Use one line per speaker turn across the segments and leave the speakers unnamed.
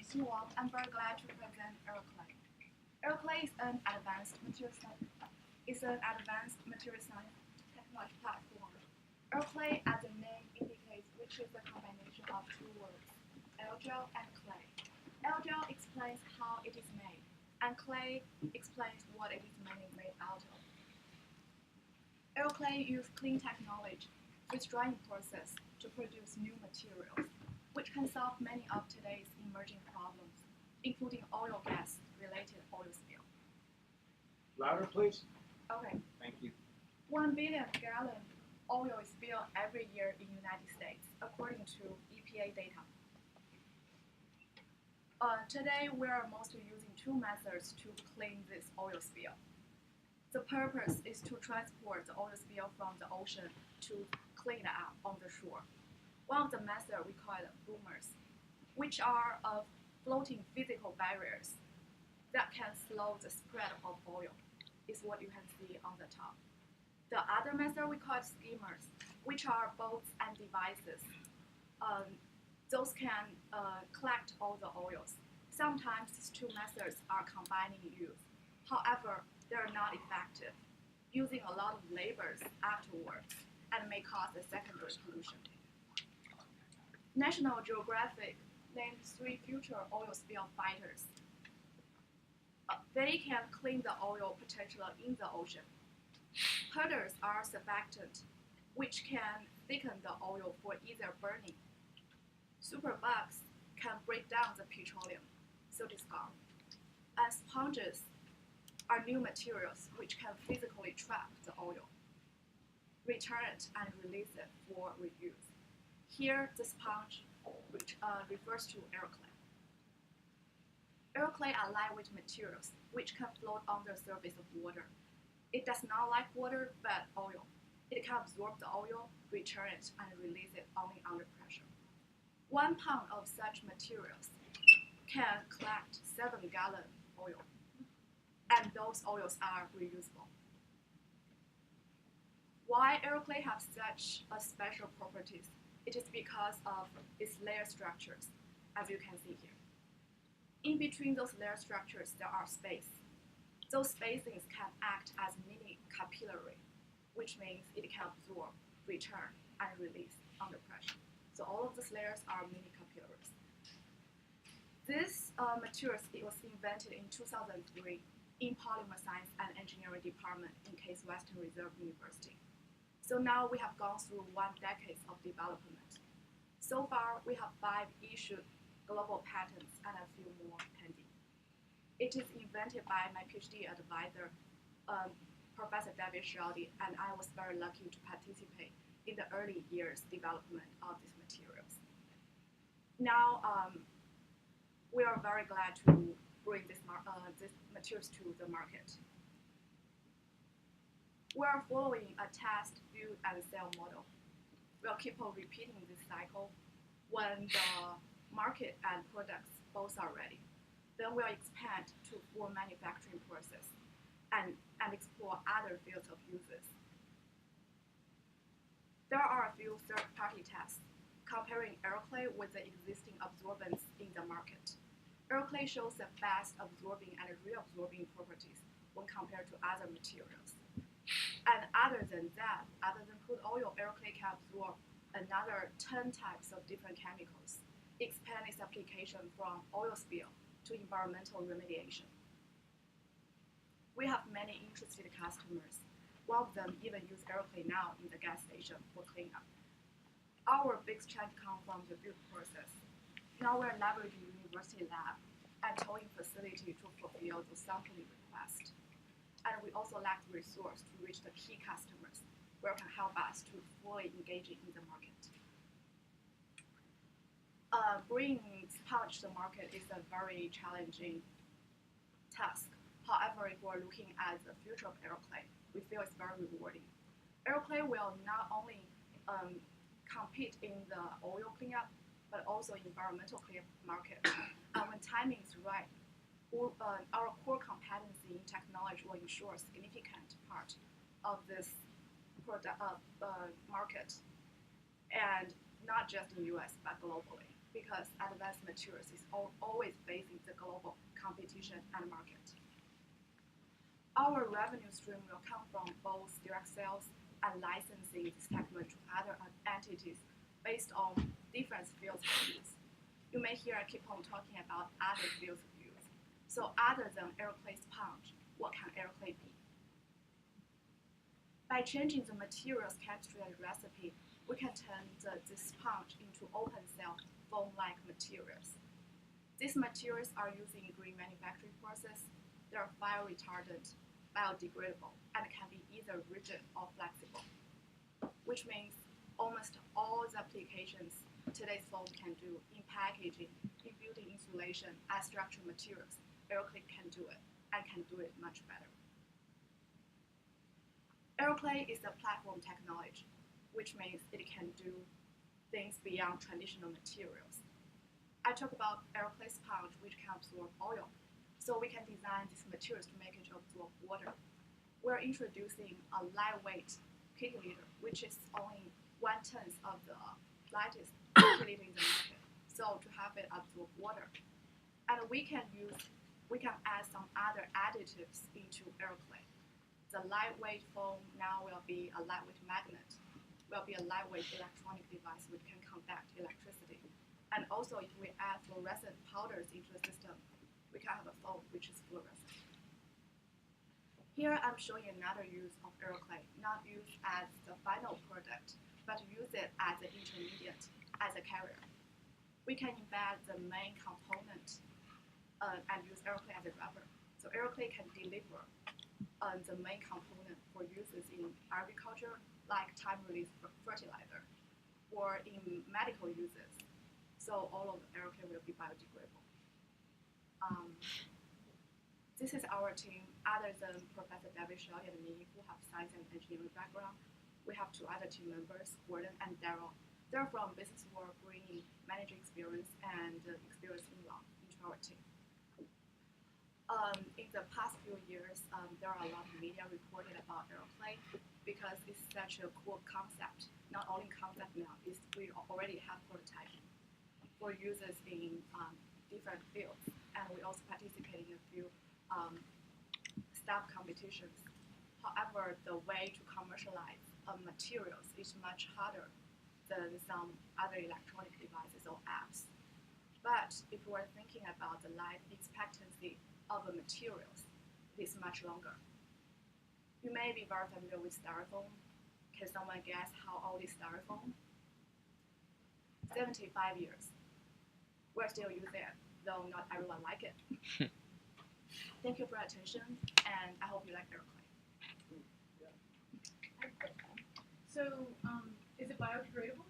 Xinhuang. I'm very glad to present AeroClay. AeroClay is an advanced material science technology platform. AeroClay, as the name indicates, which is a combination of two words, aerogel and clay. Aerogel explains how it is made, and clay explains what it is mainly made out of. AeroClay uses clean technology with drying process to produce new materials, which can solve many of today's emerging problems, including oil-gas related oil spill.
Louder, please.
Okay.
Thank you.
1 billion gallon oil is spilled every year in the United States, according to EPA data. Today, we are mostly using two methods to clean this oil spill. The purpose is to transport the oil spill from the ocean to clean it up on the shore. One of the methods we call boomers, which are of floating physical barriers that can slow the spread of oil, is what you can see on the top. The other method we call skimmers, which are boats and devices. Those can collect all the oils. Sometimes these two methods are combined in use. However, they're not effective, using a lot of labors afterwards, and may cause a secondary pollution. National Geographic named 3 future oil spill fighters. They can clean the oil potential in the ocean. Pudders are surfactant, which can thicken the oil for easier burning. Superbugs can break down the petroleum, so discard. And sponges are new materials which can physically trap the oil, return it, and release it for reuse. Here, the sponge, which refers to AeroClay. AeroClay are lightweight materials which can float on the surface of water. It does not like water, but oil. It can absorb the oil, return it, and release it only under pressure. 1 pound of such materials can collect 7 gallons oil, and those oils are reusable. Why AeroClay have such a special properties? It is because of its layer structures, as you can see here. In between those layer structures, there are space. Those spacings can act as mini capillary, which means it can absorb, return, and release under pressure. So all of these layers are mini capillaries. This material was invented in 2003 in Polymer Science and Engineering Department in Case Western Reserve University. So now we have gone through 1 decade of development. So far, we have 5 issued global patents and a few more pending. It is invented by my PhD advisor, Professor David Sheldy, and I was very lucky to participate in the early years development of these materials. Now, we are very glad to bring these materials to the market. We are following a test, build, and sell model. We'll keep on repeating this cycle. When the market and products both are ready, then we'll expand to full manufacturing process and explore other fields of uses. There are a few third-party tests comparing AeroClay with the existing absorbents in the market. AeroClay shows the best absorbing and reabsorbing properties when compared to other materials. And other than that, other than crude oil, AeroClay can absorb another 10 types of different chemicals, expand its application from oil spill to environmental remediation. We have many interested customers. One of them even use AeroClay now in the gas station for cleanup. Our biggest challenge comes from the build process. Now we're leveraging university lab and towing facility to fulfill the sampling request. And we also lack the resource to reach the key customers where can help us to fully engage in the market. Bringing sponge to the market is a very challenging task. However, if we're looking at the future of AeroClay, we feel it's very rewarding. AeroClay will not only compete in the oil cleanup, but also environmental cleanup market. And when timing is right, our core competency in technology will ensure a significant part of this product market, and not just in US, but globally. because advanced materials is always facing the global competition and market. Our revenue stream will come from both direct sales and licensing this segment to other entities based on different fields of use. You may hear I keep on talking about other fields of use. So other than AeroClay sponge, what can AeroClay be? By changing the materials chemistry and recipe, we can turn this sponge into open cell foam-like materials. These materials are used in green manufacturing process. They are fire retardant, biodegradable, and can be either rigid or flexible, which means almost all the applications today's foam can do in packaging, in building insulation, and structural materials, AeroClay can do it, and can do it much better. AeroClay is a platform technology, which means it can do things beyond traditional materials. I talk about AeroClay sponge, which can absorb oil. So we can design these materials to make it absorb water. We're introducing a lightweight kiloliter, which is only 1/10 of the lightest kiloliter in the market. So to have it absorb water. And we can add some other additives into AeroClay. The lightweight foam now will be a lightweight magnet, will be a lightweight electronic device which can conduct electricity. And also if we add fluorescent powders into the system, we can have a foam which is fluorescent. Here I'm showing another use of AeroClay, not used as the final product, but use it as an intermediate, as a carrier. We can embed the main component and use AeroClay as a rubber. So AeroClay can deliver the main component for uses in agriculture, like time-release fertilizer, or in medical uses. So all of AeroClay will be biodegradable. This is our team, other than Professor David Shelley and me, who have science and engineering background. We have two other team members, Gordon and Daryl. They're from business work, bringing managing experience and experience in law into our team. In the past few years, there are a lot of media reported about AeroClay because it's such a cool concept. Not only concept now, we already have prototyping for users in different fields. And we also participate in a few staff competitions. However, the way to commercialize materials is much harder than some other electronic devices or apps. But if we're thinking about the life expectancy of the materials, it is much longer. You may be very familiar with styrofoam. Can someone guess how old is styrofoam? 75 years. We're still using it, though not everyone like it. Thank you for your attention, and I hope you like AeroClay.
So, is it biodegradable?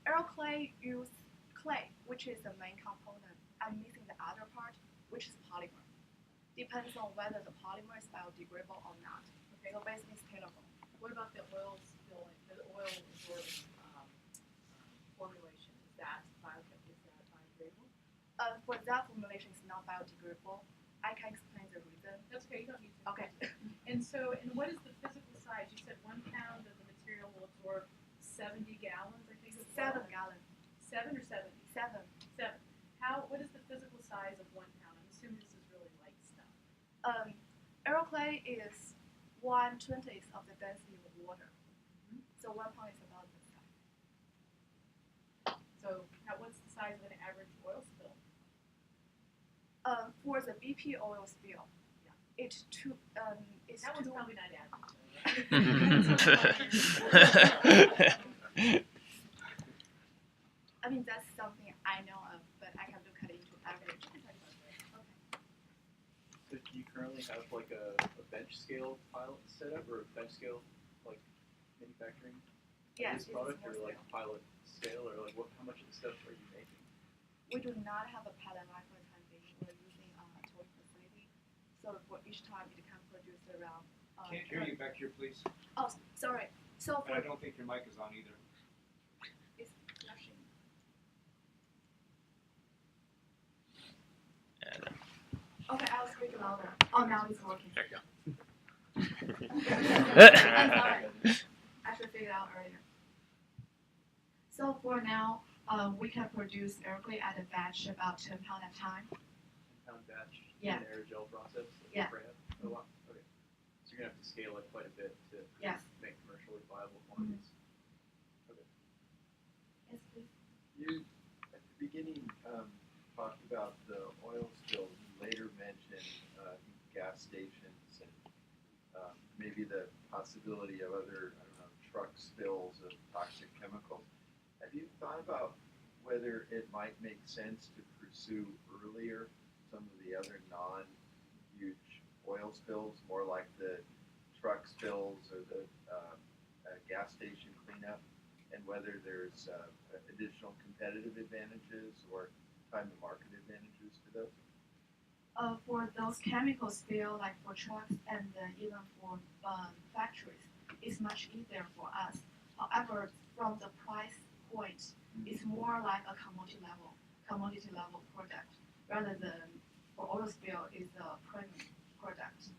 AeroClay uses clay, which is the main component, and missing the other part, which is polymer. Depends on whether the polymer is biodegradable or not. Okay. So basically it's tailorable.
What about the oil spilling, the oil absorbing formulation? Is that biodegradable?
For that formulation, it's not biodegradable. I can explain the reason.
That's okay, you don't need to.
Okay.
And what is the physical size? You said 1 pound of the material will absorb 70 gallons, I think.
7 gallons.
7 or 70?
7.
7. What is the physical size of 1 pound? I'm assuming this is really light stuff.
AeroClay is 1/20th of the density of water. Mm-hmm. So 1 pound is about this size.
So what's the size of an average oil spill?
For the BP oil spill, yeah. It's
that one's probably not average.
I mean, that's something I know of, but I have to cut it into average. Okay.
So do you currently have like a bench scale pilot setup or a bench scale like manufacturing
Yes,
this product, or like
scale.
pilot scale, or like how much of the stuff are you making?
We do not have a pilot line for the time being. We're using a tolling facility, so for each time it can produce around.
Can't hear you back here, please.
Oh, sorry. So
And I don't think your mic is on either.
it's flashing. Okay, I'll speak louder. Oh, now it's working.
There you go.
I'm sorry. I should figure it out earlier. So for now, We can produce AeroClay at a batch about 10 pounds at a time.
10-pound batch
Yeah.
in the aerogel process? Like
Yeah.
spray it? Oh, wow. Okay. So you're going to have to scale it quite a bit to
Yes.
make commercially viable quantities.
Yes, please.
You, at the beginning, talked about the oil spills. You later mentioned gas stations and maybe the possibility of other, I don't know, truck spills of toxic chemicals. Have you thought about whether it might make sense to pursue earlier some of the other non-huge oil spills, more like the truck spills or the gas station cleanup, and whether there's additional competitive advantages or time to market advantages to those?
For those chemical spill, like for trucks and even for factories, it's much easier for us. However, from the price point, it's more like a commodity level product rather than for oil spill is a premium product.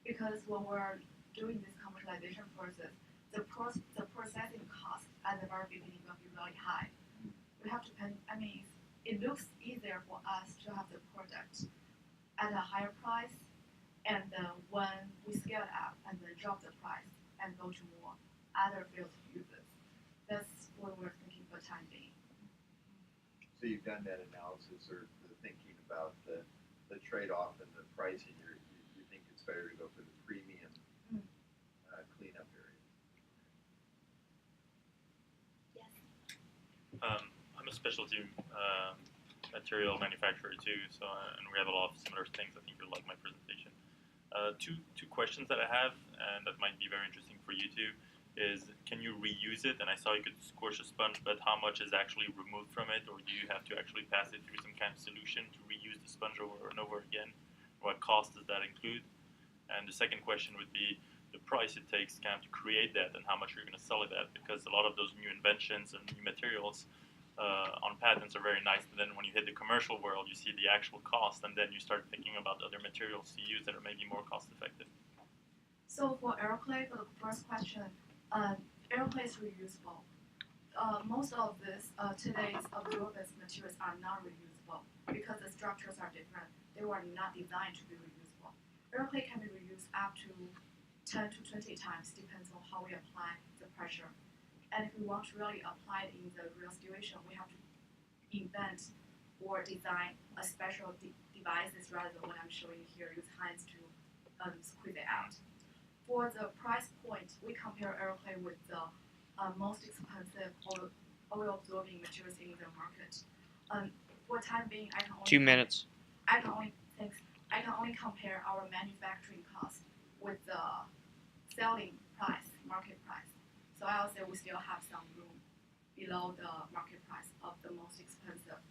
Because when we're doing this commercialization process, the processing cost at the very beginning will be really high. We have to pay, it looks easier for us to have the product at a higher price, and when we scale up and then drop the price and go to more other field users, that's what we're thinking for the time being.
So you've done that analysis or the thinking about the trade-off and the pricing. You think it's better to go for the premium cleanup area?
Yes.
I'm a specialty material manufacturer too, so and we have a lot of similar things. I think you'll like my presentation. Two questions that I have, and that might be very interesting for you too, is can you reuse it? And I saw you could squish a sponge, but how much is actually removed from it, or do you have to actually pass it through some kind of solution to reuse the sponge over and over again? What cost does that include? And the second question would be the price it takes kind of to create that and how much you're going to sell it at, because a lot of those new inventions and new materials on patents are very nice, but then when you hit the commercial world, you see the actual cost, and then you start thinking about other materials to use that are maybe more cost effective.
So for AeroClay, for the first question, AeroClay is reusable. Most of this today's absorbent materials are not reusable because the structures are different. They were not designed to be reusable. AeroClay can be reused up to 10 to 20 times, depends on how we apply the pressure. And if we want to really apply it in the real situation, we have to invent or design a special devices rather than what I'm showing you here. Use hands to squeeze it out. For the price point, we compare AeroClay with the most expensive oil-absorbing materials in the market. For time being, I can only
2 minutes.
I can only compare our manufacturing cost with the selling price, market price. So I'll say we still have some room below the market price of the most expensive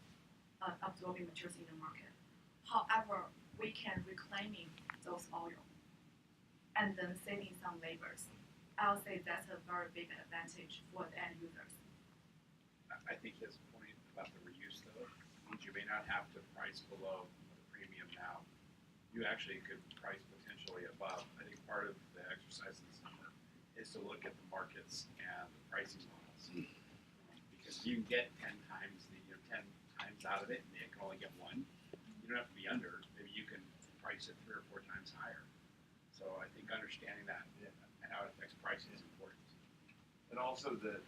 absorbing materials in the market. However, we can reclaiming those oil and then saving some labors. I'll say that's a very big advantage for the end users.
I think his point about the reuse, though, means you may not have to price below the premium now. You actually could price potentially above. I think part of the exercise in the summer is to look at the markets and the pricing models. Because you can get 10 times out of it, and you can only get one. You don't have to be under. Maybe you can price it 3 or 4 times higher. So I think understanding that and how it affects pricing is important.
And also the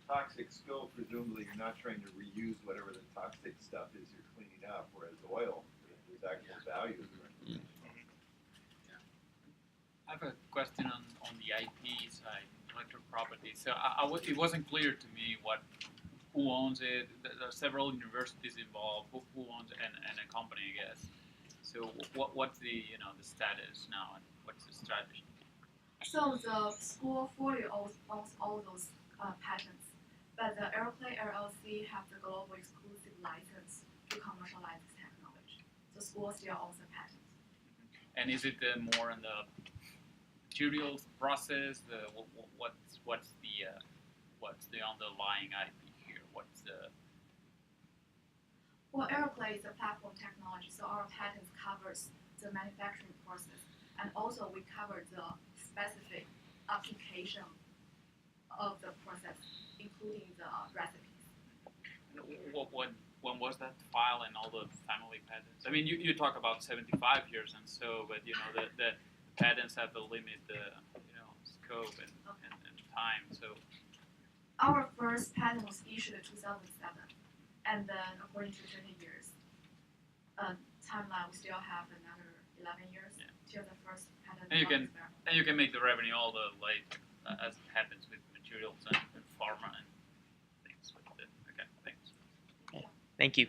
toxic spill, presumably you're not trying to reuse whatever the toxic stuff is you're cleaning up, whereas oil, there's actual value.
I have a question on the IP side, intellectual property. So it wasn't clear to me who owns it. There are several universities involved. Who owns it, and a company, I guess. So what's the the status now, and what's the strategy?
So the school fully owns all those patents, but the AeroClay LLC have the global exclusive license to commercialize this technology. So school still owns the patents.
And is it more in the materials process? What's the underlying IP here?
Well, AeroClay is a platform technology, so our patents covers the manufacturing process, and also we cover the specific application of the process, including the recipes.
When was that file and all the family patents? I mean, you talk about 75 years and so, but you know the patents have the limit, scope and time. So
Our first patent was issued in 2007, and then according to 20 years timeline, we still have another 11 years till the first patent.
And you can make the revenue all the like as it happens with materials and pharma and things like that. Okay, thanks.
Thank you.